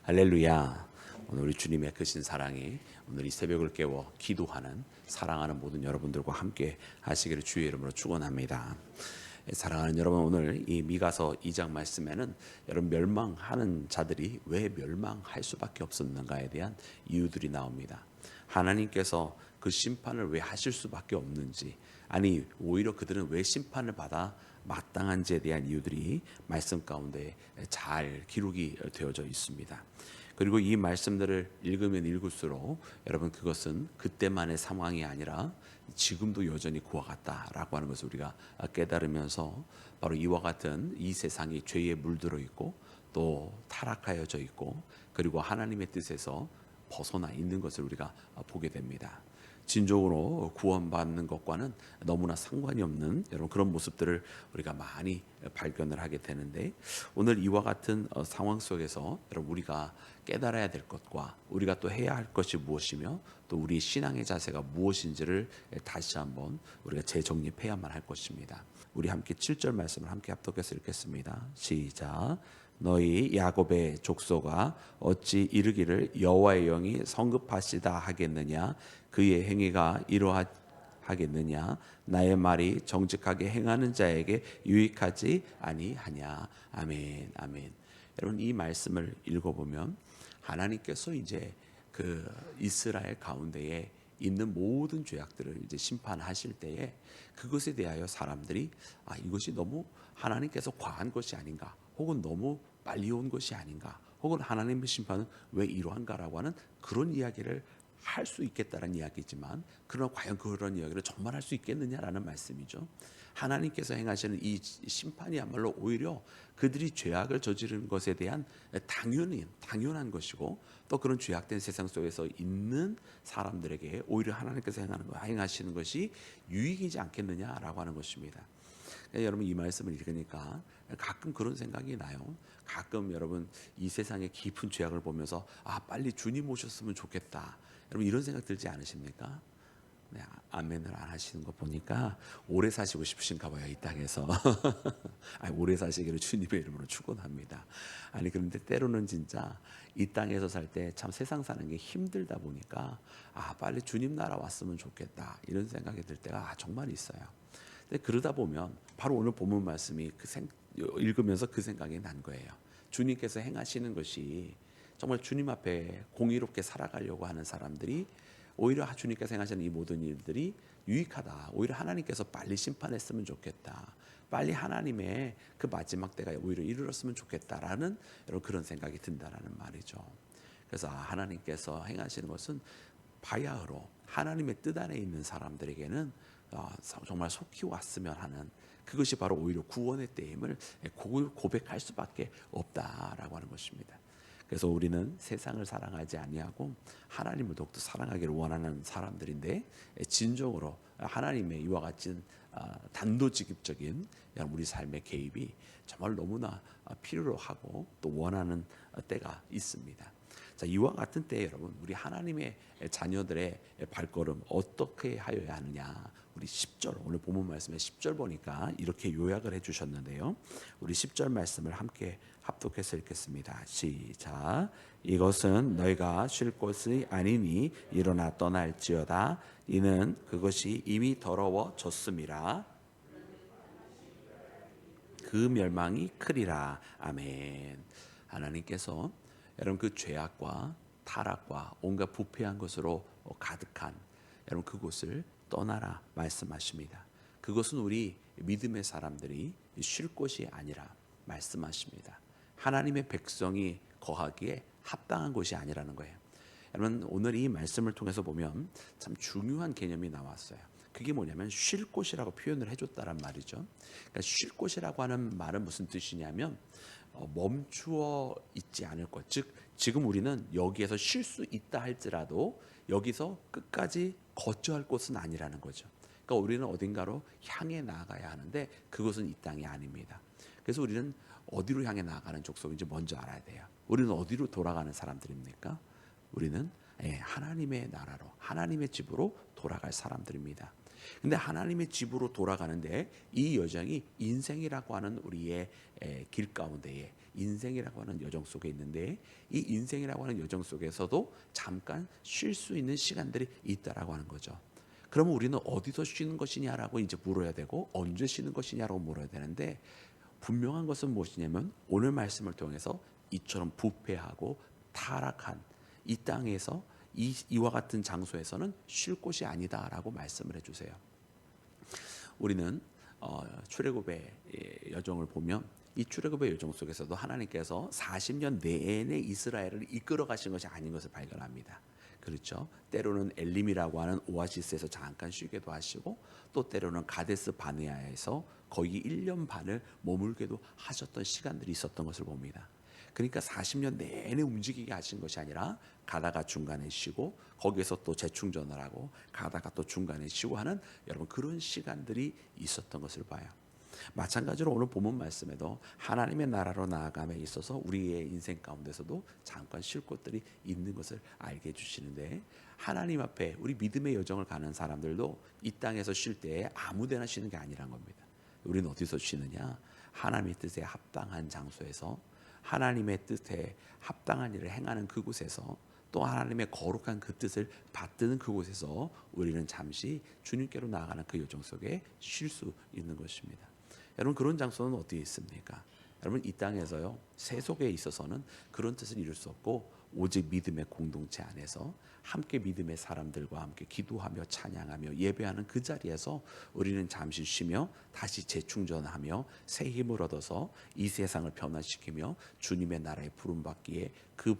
할렐루야. 오늘 우리 주님의 크신 사랑이 오늘 이 새벽을 깨워 기도하는 사랑하는 모든 여러분들과 함께 하시기를 주의 이름으로 축원합니다. 사랑하는 여러분, 오늘 이 미가서 2장 말씀에는 여러분 멸망하는 자들이 왜 멸망할 수밖에 없었는가에 대한 이유들이 나옵니다. 하나님께서 그 심판을 왜 하실 수밖에 없는지, 아니 오히려 그들은 왜 심판을 받아 마땅한지에 대한 이유들이 말씀 가운데 잘 기록이 되어져 있습니다. 그리고 이 말씀들을 읽으면 읽을수록 여러분 그것은 그때만의 상황이 아니라 지금도 여전히 그와 같다라고 하는 것을 우리가 깨달으면서 바로 이와 같은 이 세상이 죄에 물들어 있고 또 타락하여져 있고 그리고 하나님의 뜻에서 벗어나 있는 것을 우리가 보게 됩니다. 진정으로 구원받는 것과는 너무나 상관이 없는 여러분 그런 모습들을 우리가 많이 발견을 하게 되는데, 오늘 이와 같은 상황 속에서 여러분 우리가 깨달아야 될 것과 우리가 또 해야 할 것이 무엇이며 또 우리 신앙의 자세가 무엇인지를 다시 한번 우리가 재정립해야만 할 것입니다. 우리 함께 7절 말씀을 함께 합독해서 읽겠습니다. 시작. 너희 야곱의 족속아 어찌 이르기를 여호와의 영이 성급하시다 하겠느냐, 그의 행위가 이러하겠느냐, 나의 말이 정직하게 행하는 자에게 유익하지 아니하냐. 아멘, 아멘. 여러분 이 말씀을 읽어보면 하나님께서 이제 그 이스라엘 가운데에 있는 모든 죄악들을 이제 심판하실 때에 그것에 대하여 사람들이 이것이 너무 하나님께서 과한 것이 아닌가, 혹은 너무 빨리 온 것이 아닌가, 혹은 하나님의 심판은 왜 이러한가라고 하는 그런 이야기를 할 수 있겠다는 이야기지만, 그러나 과연 그런 이야기를 정말 할 수 있겠느냐라는 말씀이죠. 하나님께서 행하시는 이 심판이야말로 오히려 그들이 죄악을 저지른 것에 대한 당연한 것이고, 또 그런 죄악된 세상 속에서 있는 사람들에게 오히려 하나님께서 행하시는 것이 유익이지 않겠느냐라고 하는 것입니다. 여러분 이 말씀을 읽으니까 가끔 그런 생각이 나요. 가끔 여러분 이 세상의 깊은 죄악을 보면서 빨리 주님 오셨으면 좋겠다, 여러분 이런 생각 들지 않으십니까? 네, 아멘을 안 하시는 거 보니까 오래 사시고 싶으신가 봐요, 이 땅에서. 오래 사시기를 주님의 이름으로 축원합니다. 아니 그런데 때로는 진짜 이 땅에서 살 때 참 세상 사는 게 힘들다 보니까 빨리 주님 나라 왔으면 좋겠다, 이런 생각이 들 때가 정말 있어요. 근데 그러다 보면 바로 오늘 본문 말씀이 읽으면서 그 생각이 난 거예요. 주님께서 행하시는 것이 정말 주님 앞에 공의롭게 살아가려고 하는 사람들이 오히려 주님께서 행하시는 이 모든 일들이 유익하다, 오히려 하나님께서 빨리 심판했으면 좋겠다, 빨리 하나님의 그 마지막 때가 오히려 이르렀으면 좋겠다라는 그런 생각이 든다라는 말이죠. 그래서 하나님께서 행하시는 것은 바야흐로 하나님의 뜻 안에 있는 사람들에게는 정말 속히 왔으면 하는, 그것이 바로 오히려 구원의 때임을 고백할 수밖에 없다라고 하는 것입니다. 그래서 우리는 세상을 사랑하지 아니하고 하나님을 더욱더 사랑하기를 원하는 사람들인데, 진정으로 하나님의 이와 같은 단도직입적인 우리 삶의 개입이 정말 너무나 필요로 하고 또 원하는 때가 있습니다. 자, 이와 같은 때에 여러분 우리 하나님의 자녀들의 발걸음 어떻게 하여야 하느냐, 우리 10절 오늘 본문 말씀에 10절 보니까 이렇게 요약을 해주셨는데요. 우리 10절 말씀을 함께 합독해서 읽겠습니다. 시작. 이것은 너희가 쉴 곳이 아니니 일어나 떠날지어다. 이는 그것이 이미 더러워졌음이라. 그 멸망이 크리라. 아멘. 하나님께서 여러분 그 죄악과 타락과 온갖 부패한 것으로 가득한 여러분 그곳을 떠나라 말씀하십니다. 그것은 우리 믿음의 사람들이 쉴 곳이 아니라 말씀하십니다. 하나님의 백성이 거하기에 합당한 곳이 아니라는 거예요. 여러분 오늘 이 말씀을 통해서 보면 참 중요한 개념이 나왔어요. 그게 뭐냐면 쉴 곳이라고 표현을 해줬다란 말이죠. 그러니까 쉴 곳이라고 하는 말은 무슨 뜻이냐면 멈추어 있지 않을 것, 즉 지금 우리는 여기에서 쉴 수 있다 할지라도 여기서 끝까지 거처할 곳은 아니라는 거죠. 그러니까 우리는 어딘가로 향해 나아가야 하는데 그것은 이 땅이 아닙니다. 그래서 우리는 어디로 향해 나아가는 족속인지 먼저 알아야 돼요. 우리는 어디로 돌아가는 사람들입니까? 우리는 하나님의 나라로, 하나님의 집으로 돌아갈 사람들입니다. 근데 하나님의 집으로 돌아가는데 이 여정이 인생이라고 하는 우리의 길 가운데에 인생이라고 하는 여정 속에 있는데 이 인생이라고 하는 여정 속에서도 잠깐 쉴 수 있는 시간들이 있다라고 하는 거죠. 그러면 우리는 어디서 쉬는 것이냐라고 이제 물어야 되고 언제 쉬는 것이냐라고 물어야 되는데 분명한 것은 무엇이냐면 오늘 말씀을 통해서 이처럼 부패하고 타락한 이 땅에서 이와 같은 장소에서는 쉴 곳이 아니다라고 말씀을 해주세요. 우리는 출애굽의 여정을 보면 이 출애굽의 여정 속에서도 하나님께서 40년 내내 이스라엘을 이끌어 가신 것이 아닌 것을 발견합니다. 그렇죠. 때로는 엘림이라고 하는 오아시스에서 잠깐 쉬게도 하시고 또 때로는 가데스 바네아에서 거의 1년 반을 머물게도 하셨던 시간들이 있었던 것을 봅니다. 그러니까 40년 내내 움직이게 하신 것이 아니라 가다가 중간에 쉬고 거기에서 또 재충전을 하고 가다가 또 중간에 쉬고 하는 여러분 그런 시간들이 있었던 것을 봐요. 마찬가지로 오늘 본문 말씀에도 하나님의 나라로 나아감에 있어서 우리의 인생 가운데서도 잠깐 쉴 곳들이 있는 것을 알게 해주시는데 하나님 앞에 우리 믿음의 여정을 가는 사람들도 이 땅에서 쉴 때 아무데나 쉬는 게 아니란 겁니다. 우리는 어디서 쉬느냐? 하나님의 뜻에 합당한 장소에서 하나님의 뜻에 합당한 일을 행하는 그곳에서 또 하나님의 거룩한 그 뜻을 받드는 그곳에서 우리는 잠시 주님께로 나아가는 그 여정 속에 쉴 수 있는 것입니다. 여러분 그런 장소는 어디에 있습니까? 여러분 이 땅에서요 세속에 있어서는 그런 뜻을 이룰 수 없고 오직 믿음의 공동체 안에서 함께 믿음의 사람들과 함께 기도하며 찬양하며 예배하는 그 자리에서 우리는 잠시 쉬며 다시 재충전하며 새 힘을 얻어서 이 세상을 변화시키며 주님의 나라에 부름받기에 그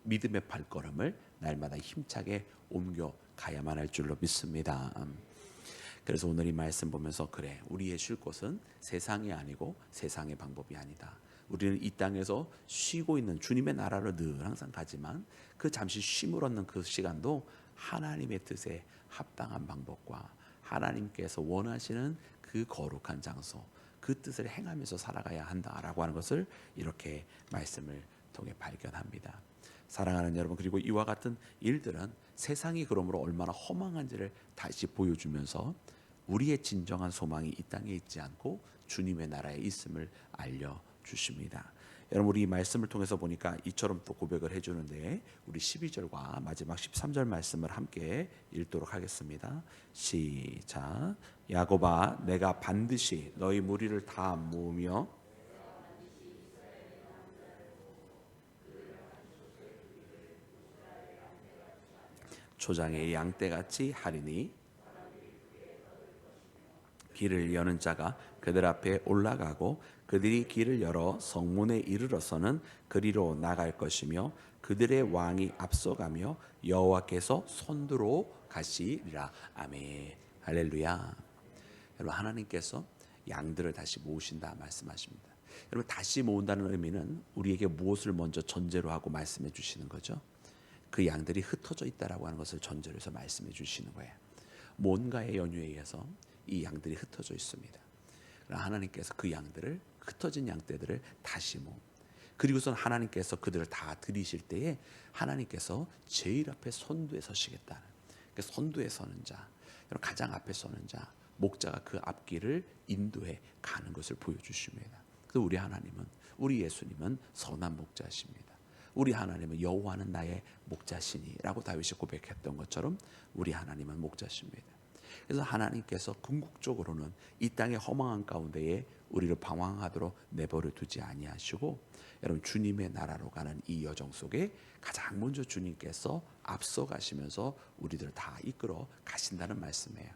믿음의 발걸음을 날마다 힘차게 옮겨 가야만 할 줄로 믿습니다. 그래서 오늘 이 말씀 보면서 그래 우리의 쉴 곳은 세상이 아니고 세상의 방법이 아니다. 우리는 이 땅에서 쉬고 있는 주님의 나라를 늘 항상 가지만 그 잠시 쉼을 얻는 그 시간도 하나님의 뜻에 합당한 방법과 하나님께서 원하시는 그 거룩한 장소 그 뜻을 행하면서 살아가야 한다라고 하는 것을 이렇게 말씀을 통해 발견합니다. 사랑하는 여러분 그리고 이와 같은 일들은 세상이 그러므로 얼마나 허망한지를 다시 보여주면서 우리의 진정한 소망이 이 땅에 있지 않고 주님의 나라에 있음을 알려주십니다. 여러분 우리 이 말씀을 통해서 보니까 이처럼 또 고백을 해주는데 우리 12절과 마지막 13절 말씀을 함께 읽도록 하겠습니다. 시작. 야곱아 내가 반드시 너희 무리를 다 모으며 초장의 양떼같이 하리니 길을 여는 자가 그들 앞에 올라가고 그들이 길을 열어 성문에 이르러서는 그리로 나갈 것이며 그들의 왕이 앞서가며 여호와께서 손들어 가시리라. 아멘. 할렐루야. 여러분 하나님께서 양들을 다시 모으신다 말씀하십니다. 여러분 다시 모은다는 의미는 우리에게 무엇을 먼저 전제로 하고 말씀해 주시는 거죠? 그 양들이 흩어져 있다라고 하는 것을 전제로 해서 말씀해 주시는 거예요. 뭔가의 연유에 의해서 이 양들이 흩어져 있습니다. 하나님께서 그 양들을 흩어진 양떼들을 다시 그리고선 하나님께서 그들을 다 들이실 때에 하나님께서 제일 앞에 선두에 서시겠다는 선두에 서는 자 가장 앞에 서는 자 목자가 그 앞길을 인도해 가는 것을 보여주십니다. 그래서 우리 하나님은 우리 예수님은 선한 목자십니다. 우리 하나님은 여호와는 나의 목자시니라고 다윗이 고백했던 것처럼 우리 하나님은 목자십니다. 그래서 하나님께서 궁극적으로는 이 땅의 허망한 가운데에 우리를 방황하도록 내버려 두지 아니하시고 여러분 주님의 나라로 가는 이 여정 속에 가장 먼저 주님께서 앞서 가시면서 우리들을 다 이끌어 가신다는 말씀이에요.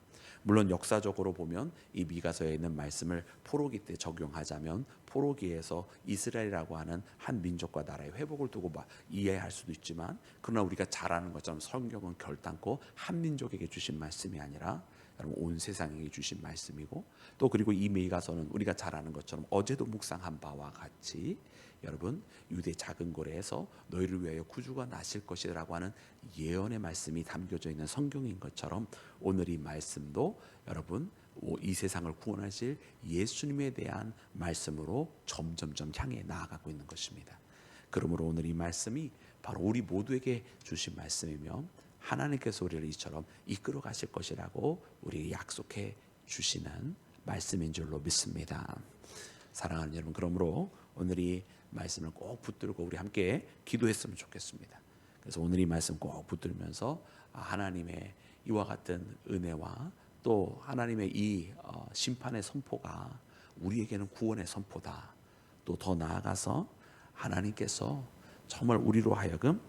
물론 역사적으로 보면 이 미가서에 있는 말씀을 포로기 때 적용하자면 포로기에서 이스라엘이라고 하는 한 민족과 나라의 회복을 두고 이해할 수도 있지만 그러나 우리가 잘 아는 것처럼 성경은 결단코 한 민족에게 주신 말씀이 아니라 여러분 온 세상에게 주신 말씀이고 또 그리고 이 미가서는 우리가 잘 아는 것처럼 어제도 묵상한 바와 같이 여러분 유대 작은 고래에서 너희를 위하여 구주가 나실 것이라고 하는 예언의 말씀이 담겨져 있는 성경인 것처럼 오늘 이 말씀도 여러분 이 세상을 구원하실 예수님에 대한 말씀으로 점점점 향해 나아가고 있는 것입니다. 그러므로 오늘 이 말씀이 바로 우리 모두에게 주신 말씀이며 하나님께서 우리를 이처럼 이끌어 가실 것이라고 우리에게 약속해 주시는 말씀인 줄로 믿습니다. 사랑하는 여러분, 그러므로 오늘 이 말씀을 꼭 붙들고 우리 함께 기도했으면 좋겠습니다. 그래서 오늘 이 말씀 꼭 붙들면서 하나님의 이와 같은 은혜와 또 하나님의 이 심판의 선포가 우리에게는 구원의 선포다. 또 더 나아가서 하나님께서 정말 우리로 하여금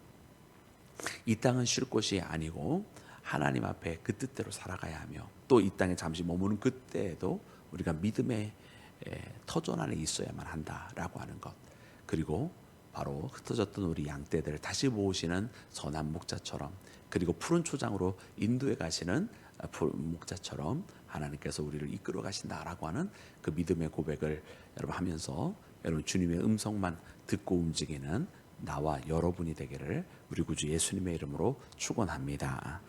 이 땅은 쉴 곳이 아니고 하나님 앞에 그 뜻대로 살아가야 하며 또 이 땅에 잠시 머무는 그때에도 우리가 믿음의 터전 안에 있어야만 한다라고 하는 것, 그리고 바로 흩어졌던 우리 양떼들을 다시 모으시는 선한 목자처럼, 그리고 푸른 초장으로 인도해 가시는 목자처럼 하나님께서 우리를 이끌어 가신다라고 하는 그 믿음의 고백을 여러분 하면서 여러분 주님의 음성만 듣고 움직이는 나와 여러분이 되기를 우리 구주 예수님의 이름으로 축원합니다.